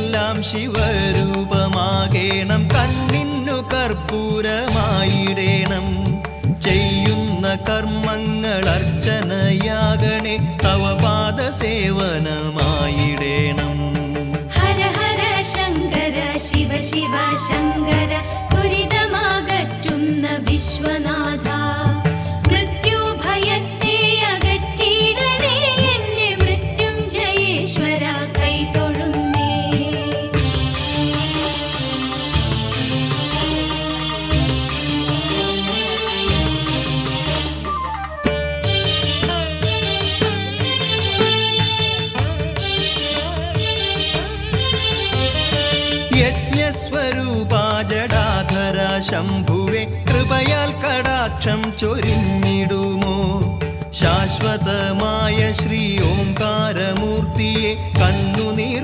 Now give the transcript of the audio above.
എല്ലാം ശിവരൂപമാകേണം, കണ്ണിന്നു കർപ്പൂരമായിടേണം. ചെയ്യുന്ന കർമ്മങ്ങൾ അർച്ചനയാകണേ, തവ പാദസേവനമായിടേണം. ഹര ഹര ശങ്കര ശിവ ശിവ ശങ്കര, ദുരിതമാകറ്റുന്ന വിശ്വനാഥ. മൃത്യുഭയത്തെ അകറ്റിയിടണേ, എന്നെ മൃത്യുഞ്ജയേശ്വര കൈതൊഴുന്നേ. യജ്ഞസ്വരൂപാ ജടാധര ശംഭുവേ, കൃപയാൽ കടാക്ഷം ചൊരിഞ്ഞിടുമോ. ശാശ്വതമായ ശ്രീ ഓംകാരമൂർത്തിയെ കണ്ണുനീർ